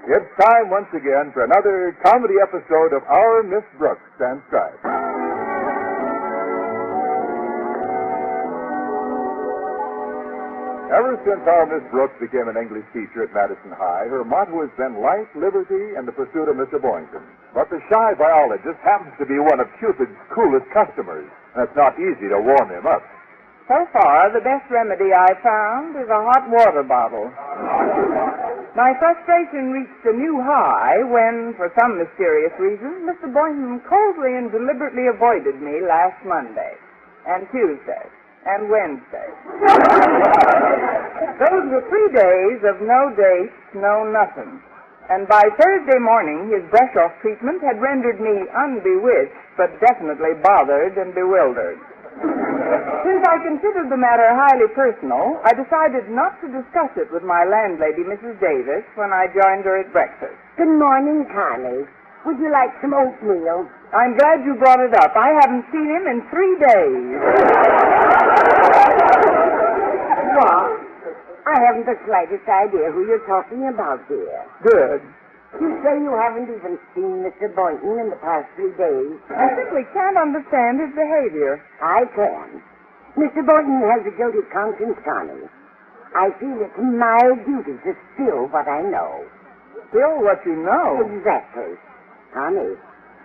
It's time once again for another comedy episode of Our Miss Brooks Transcribed. Ever since our Miss Brooks became an English teacher at Madison High, her motto has been life, liberty, and the pursuit of Mr. Boynton. But the shy biologist happens to be one of Cupid's coolest customers, and it's not easy to warm him up. So far, the best remedy I've found is a hot water bottle. My frustration reached a new high when, for some mysterious reason, Mr. Boynton coldly and deliberately avoided me last Monday, and Tuesday, and Wednesday. Those were 3 days of no dates, no nothing. And by Thursday morning, his brush-off treatment had rendered me unbewitched, but definitely bothered and bewildered. Since I considered the matter highly personal, I decided not to discuss it with my landlady, Mrs. Davis, when I joined her at breakfast. Good morning, Connie. Would you like some oatmeal? I'm glad you brought it up. I haven't seen him in 3 days. What? I haven't the slightest idea who you're talking about, dear. Good. You say you haven't even seen Mr. Boynton in the past 3 days? I simply can't understand his behavior. I can. Mr. Boynton has a guilty conscience, Connie. I feel it's my duty to spill what I know. Still what you know. Exactly. Connie,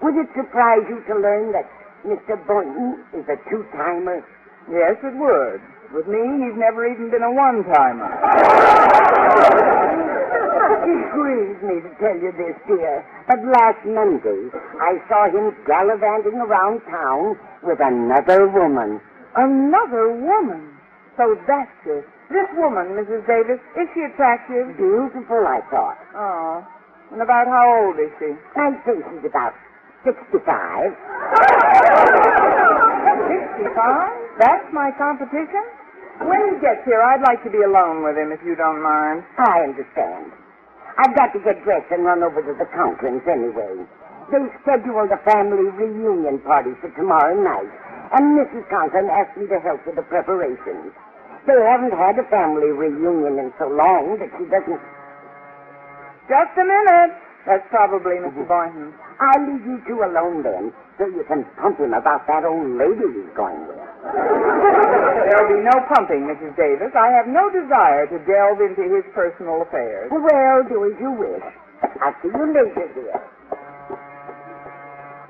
would it surprise you to learn that Mr. Boynton is a two-timer? Yes, it would. With me, he's never even been a one-timer. It grieves me to tell you this, dear, but last Monday I saw him gallivanting around town with another woman. Another woman? So that's it. This woman, Mrs. Davis, is she attractive? Beautiful, I thought. Oh. And about how old is she? I'd say she's about 65. 65? That's my competition? When he gets here, I'd like to be alone with him, if you don't mind. I understand. I've got to get dressed and run over to the Conklins anyway. They scheduled a family reunion party for tomorrow night, and Mrs. Conklin asked me to help with the preparations. They haven't had a family reunion in so long that she doesn't... Just a minute. That's probably Mr. Boynton. I'll leave you two alone then, so you can pump him about that old lady he's going with. There'll be no pumping, Mrs. Davis. I have no desire to delve into his personal affairs. Well, do as you wish. I'll see you later, dear.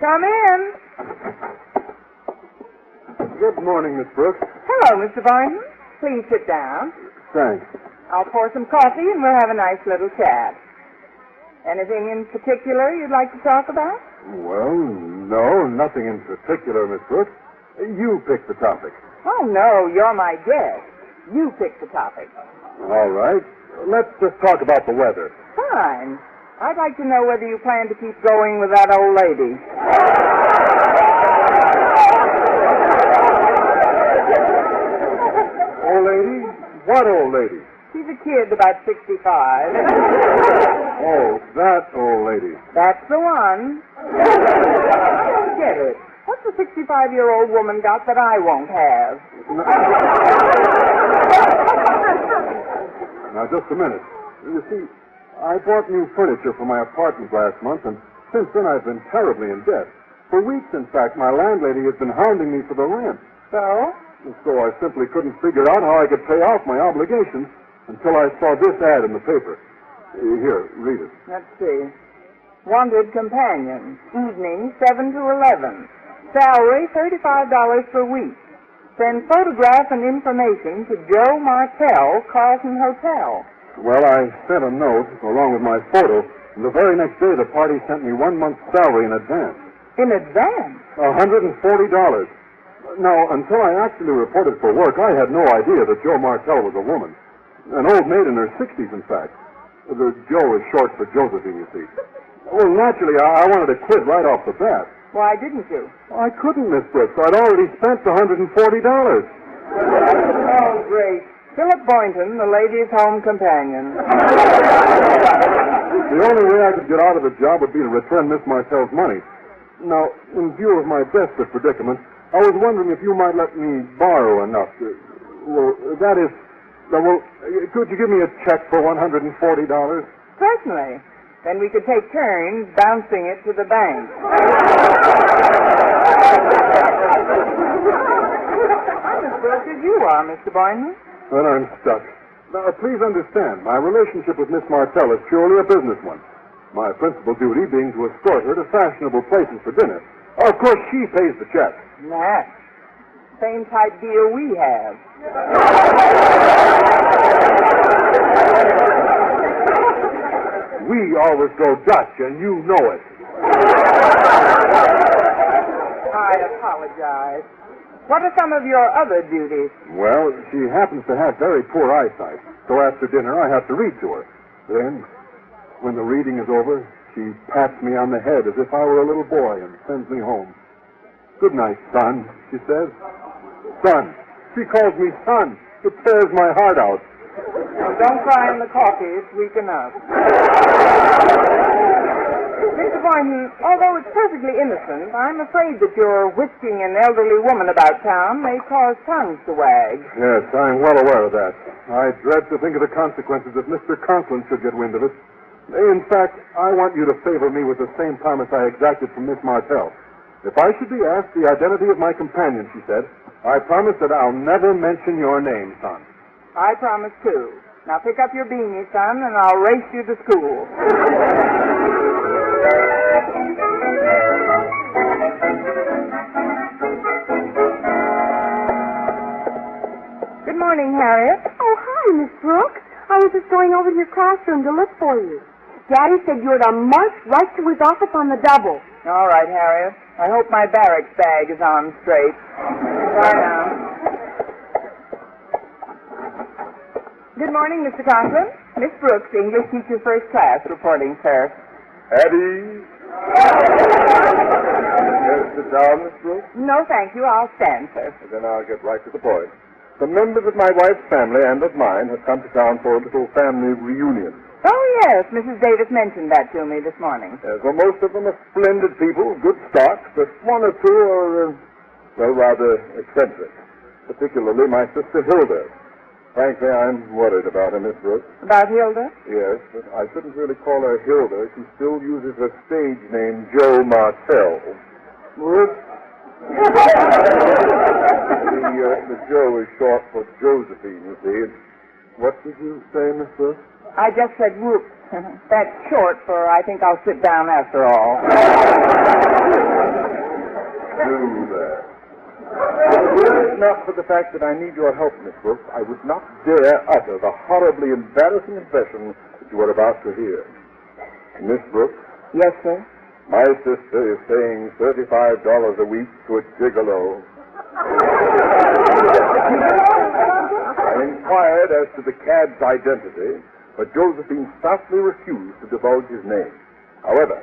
Come in. Good morning, Miss Brooks. Hello, Mr. Boynton. Please sit down. Thanks. I'll pour some coffee and we'll have a nice little chat. Anything in particular you'd like to talk about? Well, no, nothing in particular, Miss Brooks. You pick the topic. Oh, no, you're my guest. You pick the topic. All right. Let's just talk about the weather. Fine. I'd like to know whether you plan to keep going with that old lady. Old lady? What old lady? She's a kid about 65. Oh, that old lady. That's the one. Don't get it. What's a 65-year-old woman got that I won't have? Now, just a minute. You see, I bought new furniture for my apartment last month, and since then I've been terribly in debt. For weeks, in fact, my landlady has been hounding me for the rent. So? And so I simply couldn't figure out how I could pay off my obligations until I saw this ad in the paper. Here, read it. Let's see. Wanted companion. Evening, 7 to 11. Salary, $35 per week. Send photograph and information to Joe Martell, Carlton Hotel. Well, I sent a note along with my photo, and the very next day the party sent me 1 month's salary in advance. In advance? $140. Now, until I actually reported for work, I had no idea that Joe Martell was a woman. An old maid in her 60s, in fact. The Joe is short for Josephine, you see. Well, naturally, I wanted to quit right off the bat. Why didn't you? I couldn't, Miss Brooks. I'd already spent the $140. Oh, great. Philip Boynton, the ladies' home companion. The only way I could get out of the job would be to return Miss Martell's money. Now, in view of my desperate predicament, I was wondering if you might let me borrow enough to... Well, that is... Well, could you give me a check for $140? Certainly. Then we could take turns bouncing it to the bank. I'm as broke as you are, Mr. Boynton. Then I'm stuck. Now, please understand, my relationship with Miss Martell is purely a business one. My principal duty being to escort her to fashionable places for dinner. Of course, she pays the check. Nah. Same type deal we have. We always go Dutch, and you know it. I apologize. What are some of your other duties? Well, she happens to have very poor eyesight, so after dinner I have to read to her. Then, when the reading is over, she pats me on the head as if I were a little boy and sends me home. Good night, son, she says. Son. She calls me son. It tears my heart out. Well, don't cry in the coffee. It's weak enough. Mr. Boynton, although it's perfectly innocent, I'm afraid that your whisking an elderly woman about town may cause tongues to wag. Yes, I'm well aware of that. I dread to think of the consequences if Mr. Conklin should get wind of it. In fact, I want you to favor me with the same promise I exacted from Miss Martell. If I should be asked the identity of my companion, she said, I promise that I'll never mention your name, son. I promise, too. Now pick up your beanie, son, and I'll race you to school. Good morning, Harriet. Oh, hi, Miss Brooks. I was just going over to your classroom to look for you. Daddy said you were to march right to his office on the double. All right, Harriet. I hope my barracks bag is on straight. Bye now. Good morning, Mr. Conklin. Miss Brooks, English teacher first class, reporting, sir. Eddie? Yes, sit down, Miss Brooks. No, thank you. I'll stand, sir. Then I'll get right to the point. Some members of my wife's family and of mine have come to town for a little family reunion. Oh, yes. Mrs. Davis mentioned that to me this morning. Yes, well, most of them are splendid people, good stock, but one or two are, rather eccentric. Particularly my sister Hilda. Frankly, I'm worried about her, Miss Brooks. About Hilda? Yes, but I shouldn't really call her Hilda. She still uses her stage name, Joe Martell. Whoops. The Joe is short for Josephine, you see. What did you say, Miss Brooks? I just said whoop. That's short for I think I'll sit down after all. Do that. Were it not for the fact that I need your help, Miss Brooks, I would not dare utter the horribly embarrassing impression that you are about to hear. Miss Brooks? Yes, sir? My sister is paying $35 a week to a gigolo. I inquired as to the cad's identity, but Josephine stoutly refused to divulge his name. However,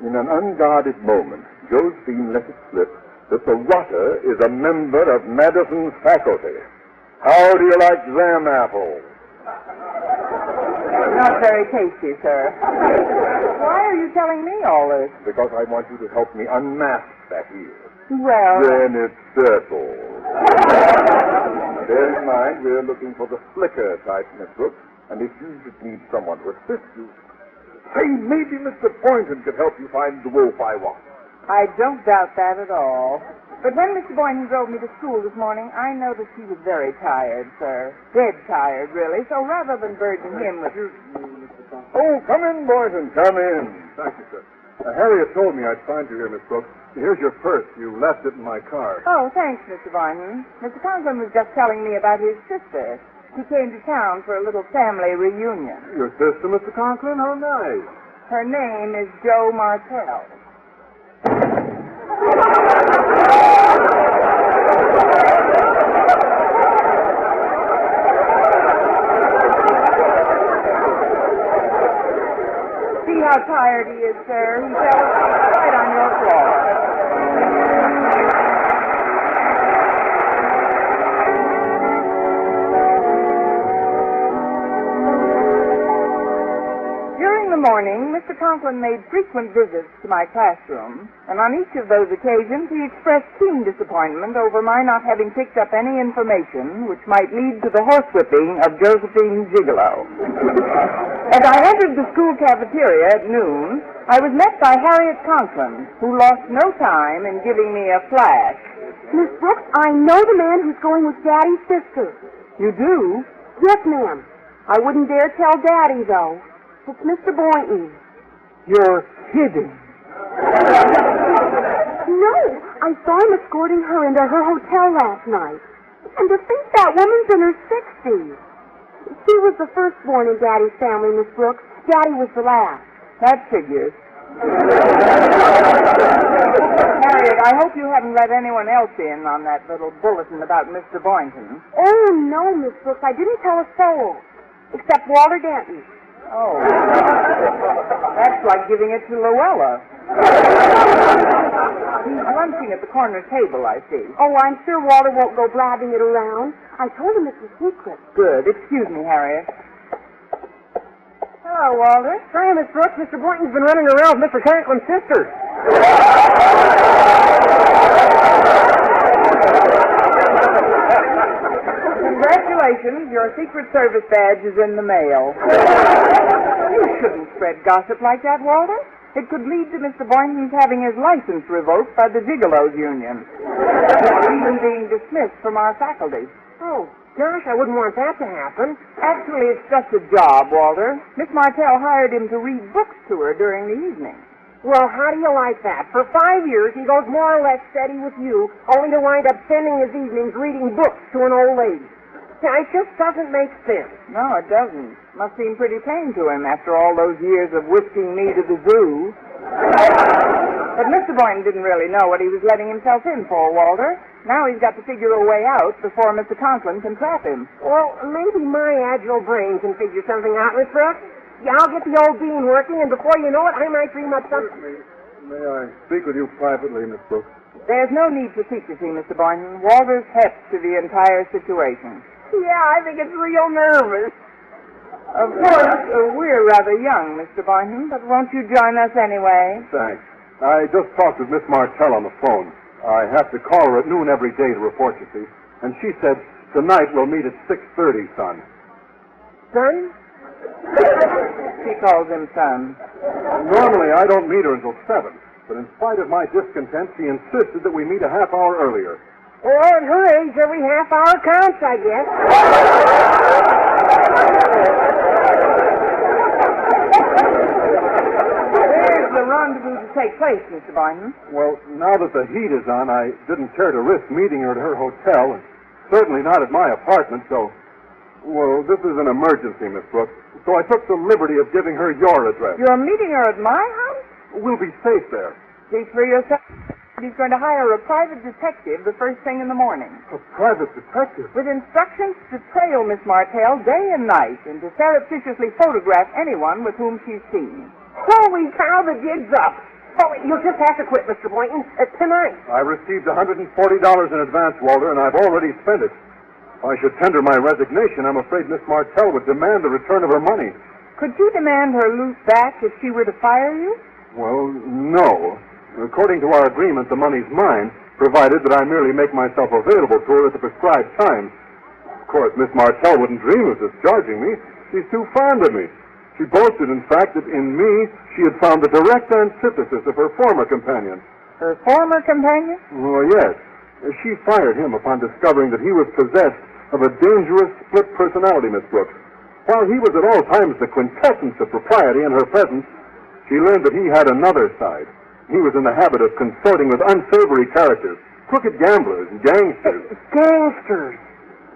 in an unguarded moment, Josephine let it slip that the rotter is a member of Madison's faculty. How do you like them apples? Not very tasty, sir. Why are you telling me all this? Because I want you to help me unmask that ear. Well... Then it's settled. Bear in mind, we're looking for the slicker type, Miss Brooks, and if you should need someone to assist you, say maybe Mr. Boynton could help you find the wolf I want. I don't doubt that at all. But when Mr. Boynton drove me to school this morning, I noticed he was very tired, sir. Dead tired, really. So rather than burden him with... Oh, come in, Boynton, come in. Thank you, sir. Harriet told me I'd find you here, Miss Brooks. Here's your purse. You left it in my car. Oh, thanks, Mr. Boynton. Mr. Conklin was just telling me about his sister. She came to town for a little family reunion. Your sister, Mr. Conklin? How nice. Her name is Joe Martell. See how tired he is, sir. He fell asleep right on your floor. During the morning, Mr. Conklin made frequent visits to my classroom, and on each of those occasions he expressed keen disappointment over my not having picked up any information which might lead to the horsewhipping of Josephine Gigolo. As I entered the school cafeteria at noon, I was met by Harriet Conklin, who lost no time in giving me a flash. Miss Brooks, I know the man who's going with Daddy's sister. You do? Yes, ma'am. I wouldn't dare tell Daddy, though. It's Mr. Boynton. You're kidding. No, I saw him escorting her into her hotel last night. And to think that woman's in her 60s. She was the firstborn in Daddy's family, Miss Brooks. Daddy was the last. That figures. Harriet, I hope you haven't let anyone else in on that little bulletin about Mr. Boynton. Oh, no, Miss Brooks. I didn't tell a soul. Except Walter Denton. Oh. That's like giving it to Luella. He's lunching at the corner table, I see. Oh, I'm sure Walter won't go blabbing it around. I told him it's a secret. Good. Excuse me, Harriet. Hello, Walter. Hi, Miss Brooks. Mr. Boynton's been running around with Mr. Conklin's sister. Congratulations, your Secret Service badge is in the mail. You shouldn't spread gossip like that, Walter. It could lead to Mr. Boynton's having his license revoked by the Gigolos Union. Even being dismissed from our faculty. Oh, gosh, I wouldn't want that to happen. Actually, it's just a job, Walter. Miss Martell hired him to read books to her during the evening. Well, how do you like that? For 5 years, he goes more or less steady with you, only to wind up spending his evenings reading books to an old lady. Now, it just doesn't make sense. No, it doesn't. Must seem pretty plain to him after all those years of whisking me to the zoo. But Mr. Boynton didn't really know what he was letting himself in for, Walter. Now he's got to figure a way out before Mr. Conklin can trap him. Well, maybe my agile brain can figure something out, Miss Brooks. Yeah, I'll get the old bean working, and before you know it, I might dream up something. May I speak with you privately, Miss Brooks? There's no need for secrecy, Mr. Boynton. Walter's hep to the entire situation. Yeah, I think it's real nervous. Of course, we're rather young, Mr. Boynton, but won't you join us anyway? Thanks. I just talked with Miss Martell on the phone. I have to call her at noon every day to report, you see. And she said, tonight we'll meet at 6:30, son. Son? She calls him son. Normally, I don't meet her until 7. But in spite of my discontent, she insisted that we meet a half hour earlier. Well, at her age, every half hour counts, I guess. Where's the rendezvous to take place, Mr. Boynton? Well, now that the heat is on, I didn't care to risk meeting her at her hotel, and certainly not at my apartment, so... Well, this is an emergency, Miss Brooks, so I took the liberty of giving her your address. You're meeting her at my house? We'll be safe there. Speak for yourself. He's going to hire a private detective the first thing in the morning. A private detective? With instructions to trail Miss Martell day and night and to surreptitiously photograph anyone with whom she's seen. Holy cow, the jig's up. Oh, you'll just have to quit, Mr. Boynton. Tonight. I received $140 in advance, Walter, and I've already spent it. If I should tender my resignation, I'm afraid Miss Martell would demand the return of her money. Could you demand her loot back if she were to fire you? Well, no. According to our agreement, the money's mine, provided that I merely make myself available to her at the prescribed time. Of course, Miss Martell wouldn't dream of discharging me. She's too fond of me. She boasted, in fact, that in me she had found the direct antithesis of her former companion. Her former companion? Oh, yes. She fired him upon discovering that he was possessed of a dangerous split personality, Miss Brooks. While he was at all times the quintessence of propriety in her presence, she learned that he had another side. He was in the habit of consorting with unsavory characters, crooked gamblers and gangsters. Gangsters?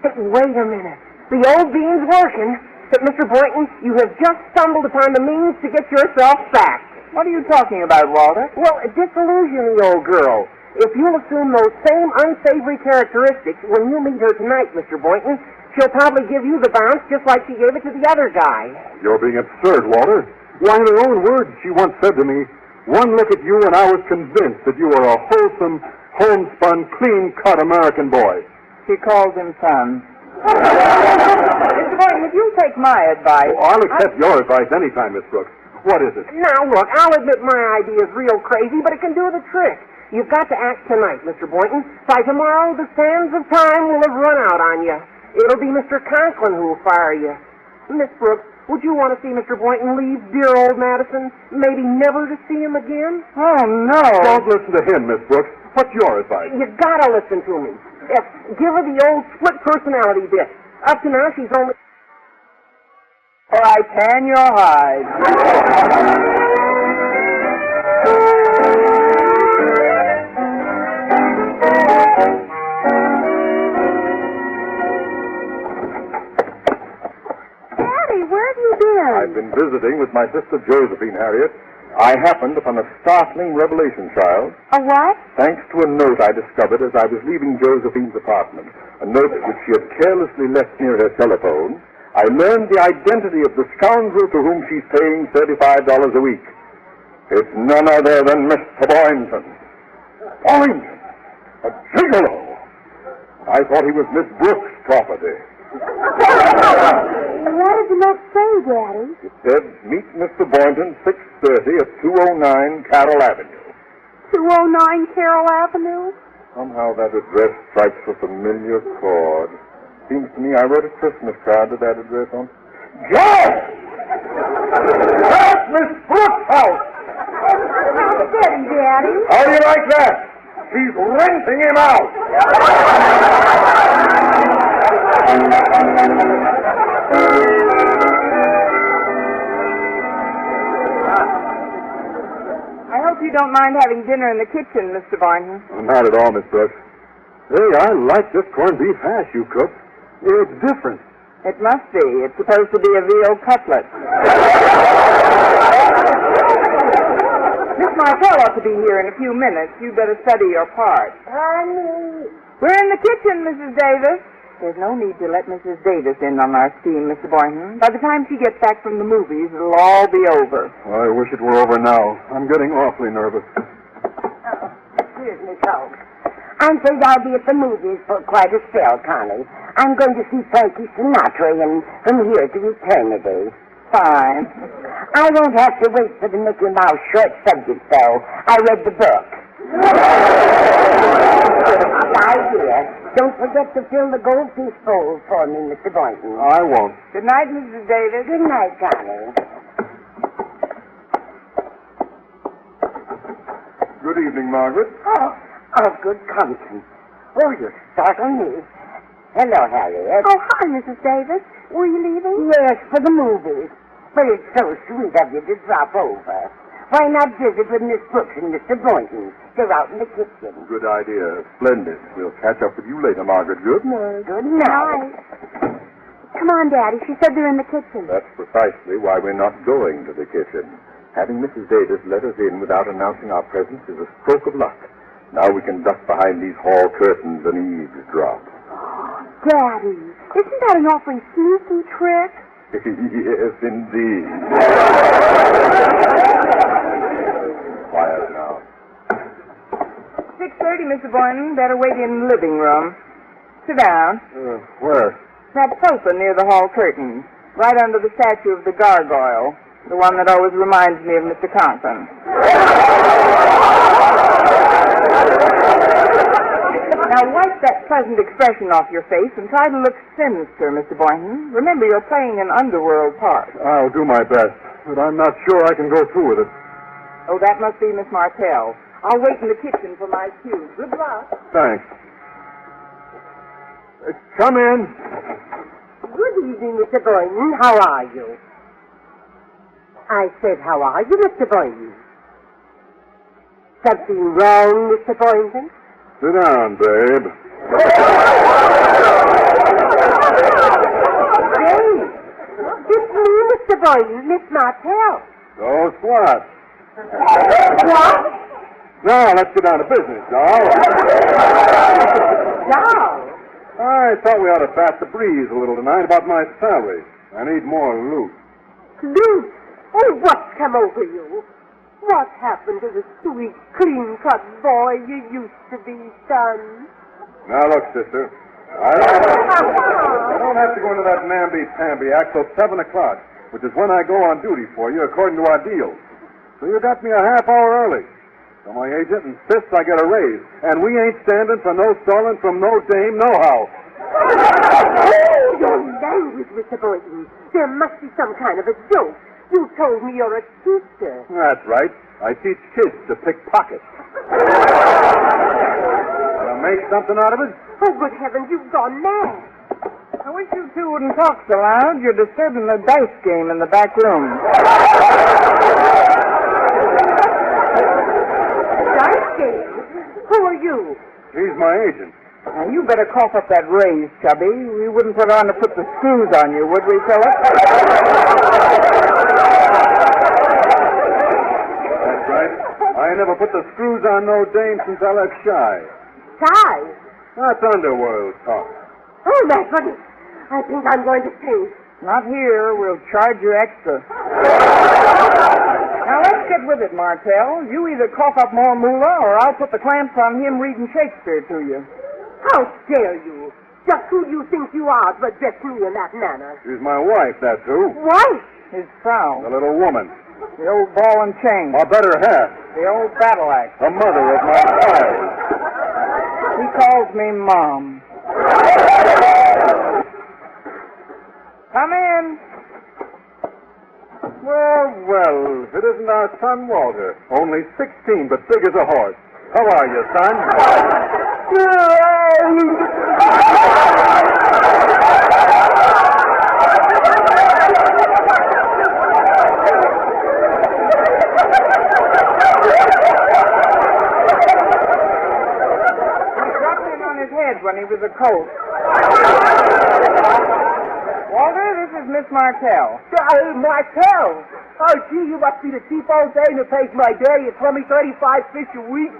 Hey, wait a minute. The old bean's working. But, Mr. Boynton, you have just stumbled upon the means to get yourself sacked. What are you talking about, Walter? Well, disillusion the old girl. If you'll assume those same unsavory characteristics when you meet her tonight, Mr. Boynton, she'll probably give you the bounce just like she gave it to the other guy. You're being absurd, Walter. Why, in her own words, she once said to me, "One look at you and I was convinced that you were a wholesome, homespun, clean-cut American boy." She calls him son. Mr. Boynton, if you'll take my advice... Oh, I'll accept your advice anytime, Miss Brooks. What is it? Now, look, I'll admit my idea is real crazy, but it can do the trick. You've got to act tonight, Mr. Boynton. By tomorrow, the sands of time will have run out on you. It'll be Mr. Conklin who'll fire you. Miss Brooks, would you want to see Mr. Boynton leave dear old Madison? Maybe never to see him again? Oh, no. Don't listen to him, Miss Brooks. What's your advice? You gotta listen to me. Give her the old split personality bit. Up to now, she's only... Or I tan your hide. Daddy, where have you been? I've been visiting with my sister Josephine, Harriet. I happened upon a startling revelation, child. A what? Thanks to a note I discovered as I was leaving Josephine's apartment, a note which she had carelessly left near her telephone, I learned the identity of the scoundrel to whom she's paying $35 a week. It's none other than Mr. Boynton. Boynton? A gigolo? I thought he was Miss Brooks' property. What did the note say, Daddy? It said, meet Mr. Boynton, 6:30 at 209 Carroll Avenue. 209 Carroll Avenue? Somehow that address strikes a familiar chord. Seems to me I wrote a Christmas card to that address on... Joe! That's Miss Brooks' house! Steady, Daddy. How do you like that? She's renting him out! I hope you don't mind having dinner in the kitchen, Mr. Boynton. Oh, not at all, Miss Brooks. Hey, I like this corned beef hash you cooked. It's different. It must be. It's supposed to be a veal cutlet. Miss Martell ought to be here in a few minutes. You'd better study your part. Honey. We're in the kitchen, Mrs. Davis. There's no need to let Mrs. Davis in on our scheme, Mr. Boynton. By the time she gets back from the movies, it'll all be over. I wish it were over now. I'm getting awfully nervous. Excuse me, folks. I'm afraid I'll be at the movies for quite a spell, Connie. I'm going to see Frankie Sinatra and From Here to Eternity. Fine. I won't have to wait for the Mickey Mouse short subject, though. I read the book. My dear, don't forget to fill the goldfish bowl for me, Mr. Boynton. I won't. Good night, Mrs. Davis. Good night, Connie. Good evening, Margaret. Oh, good conscience. Oh, you startle me. Hello, Harriet. Oh, hi, Mrs. Davis. Were you leaving? Yes, for the movies. But it's so sweet of you to drop over. Why not visit with Miss Brooks and Mr. Boynton? They're out in the kitchen. Good idea. Splendid. We'll catch up with you later, Margaret. Good night. Good night. Come on, Daddy. She said they're in the kitchen. That's precisely why we're not going to the kitchen. Having Mrs. Davis let us in without announcing our presence is a stroke of luck. Now we can duck behind these hall curtains and eavesdrop. Daddy, isn't that an awfully sneaky trick? Yes, indeed. Quiet now. 6:30, Mr. Boynton. Better wait in the living room. Sit down. Where? That sofa near the hall curtain, right under the statue of the gargoyle, the one that always reminds me of Mr. Conklin. Now wipe that pleasant expression off your face and try to look sinister, Mr. Boynton. Remember, you're playing an underworld part. I'll do my best, but I'm not sure I can go through with it. Oh, that must be Miss Martell. I'll wait in the kitchen for my cue. Good luck. Thanks. Come in. Good evening, Mr. Boynton. How are you? I said, how are you, Mr. Boynton? Something wrong, Mr. Boynton? Sit down, babe. Hey, it's me, Mr. Boynton, Miss Martell. So what? What? Now, let's get down to business, doll. Doll? I thought we ought to bat the breeze a little tonight about my salary. I need more loot. Luke? Oh, what's come over you? What happened to the sweet, clean-cut boy you used to be, son? Now, look, sister. I don't have to go into that namby-pamby act till 7 o'clock. which is when I go on duty for you according to our deal. So you got me a half hour early. So my agent insists I get a raise, and we ain't standing for no stalling from no dame nohow. Oh, your language, Mr. Boynton. There must be some kind of a joke. You told me you're a teacher. That's right. I teach kids to pick pockets. Wanna make something out of it? Oh, good heavens, you've gone mad. I wish you two wouldn't talk so loud. You're disturbing the dice game in the back room. Dice game? Who are you? He's my agent. Now, you better cough up that raise, Chubby. We wouldn't put on to put the screws on you, would we, Philip? That's right. I never put the screws on no dame since I left Shy. Shy? That's underworld talk. Oh, my goodness. I think I'm going to faint. Not here. We'll charge you extra. Now, let's get with it, Martell. You either cough up more moolah, or I'll put the clamps on him reading Shakespeare to you. How dare you? Just who do you think you are to address me in that manner? She's my wife, that's who. Wife? His Frau. The little woman. The old ball and chain. My better half. The old battle axe. The mother of my child. He calls me Mom. Come in. Well, if it isn't our son, Walter. Only 16, but big as a horse. How are you, son? When he was a colt. Walter, this is Miss Martell. Martell! Oh, gee, you must be the cheap old dame that pays my day. It's only 35 fish a week.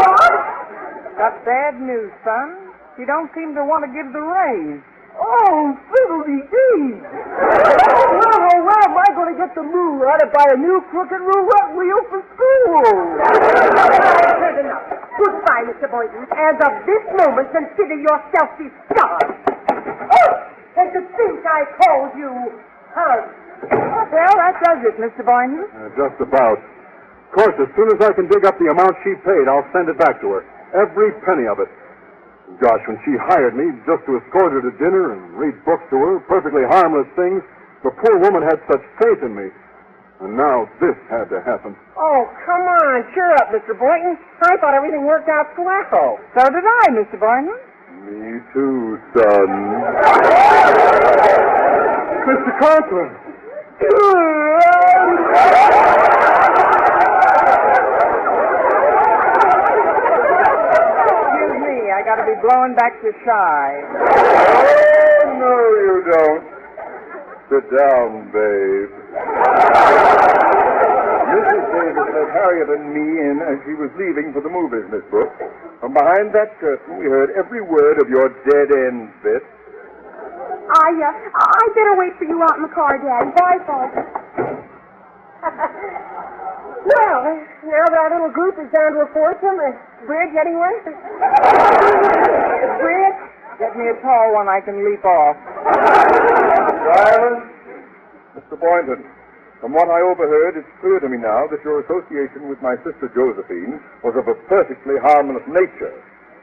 What? Got bad news, son. You don't seem to want to give the raise. Oh, fiddly-dee! Well, where am I going to get the moolah to buy a new crooked roulette wheel for school? I've heard enough. Goodbye, Mr. Boynton. As of this moment, consider yourself discharged. Oh, and to think I called you hug. Well, that does it, Mr. Boynton. Just about. Of course, as soon as I can dig up the amount she paid, I'll send it back to her. Every penny of it. Gosh, when she hired me just to escort her to dinner and read books to her, perfectly harmless things, the poor woman had such faith in me. And now this had to happen. Oh, come on. Cheer up, Mr. Boynton. I thought everything worked out swell. So did I, Mr. Boynton. Me too, son. Mr. Conklin. Excuse me, I gotta be blowing back to Shy. Oh, no, you don't. Sit down, babe. Mrs. Davis let Harriet and me in as she was leaving for the movies, Miss Brooks. From behind that curtain, we heard every word of your dead-end bit. I better wait for you out in the car, Dad. Bye, folks. Well, now that our little group is down to a foursome, Bridge anywhere? Bridge, get me a tall one I can leap off. Silence. Mr. Boynton, from what I overheard, it's clear to me now that your association with my sister Josephine was of a perfectly harmless nature.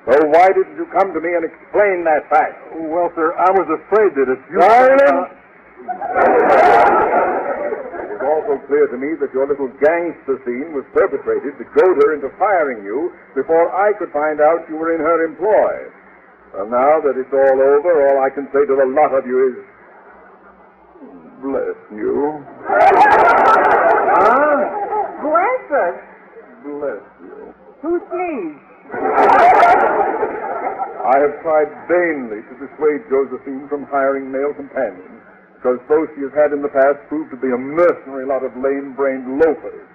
So why didn't you come to me and explain that fact? Oh, well, sir, I was afraid that if you... Silence! It is also clear to me that your little gangster scene was perpetrated to goad her into firing you before I could find out you were in her employ. Well, now that it's all over, all I can say to the lot of you is, bless you. Huh? Bless us. Bless you. Who sneezed? I have tried vainly to dissuade Josephine from hiring male companions, because those she has had in the past proved to be a mercenary lot of lame-brained loafers.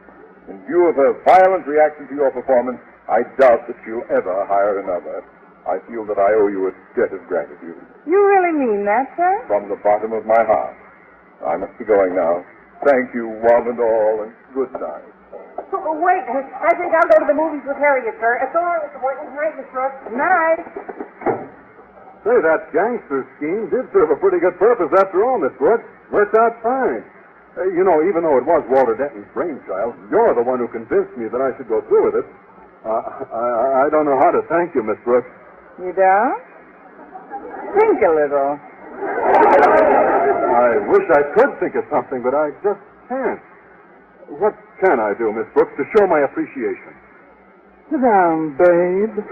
In view of her violent reaction to your performance, I doubt that she'll ever hire another. I feel that I owe you a debt of gratitude. You really mean that, sir? From the bottom of my heart. I must be going now. Thank you, one and all, and good night. Oh, wait. I think I'll go to the movies with Harriet, sir. So long, Mr. Boynton. Night, Miss Brooks. Night. Say, that gangster scheme did serve a pretty good purpose after all, Miss Brooks. Worked out fine. You know, even though it was Walter Denton's brainchild, you're the one who convinced me that I should go through with it. I don't know how to thank you, Miss Brooks. You don't? Think a little. I wish I could think of something, but I just can't. What can I do, Miss Brooks, to show my appreciation? Sit down, babe.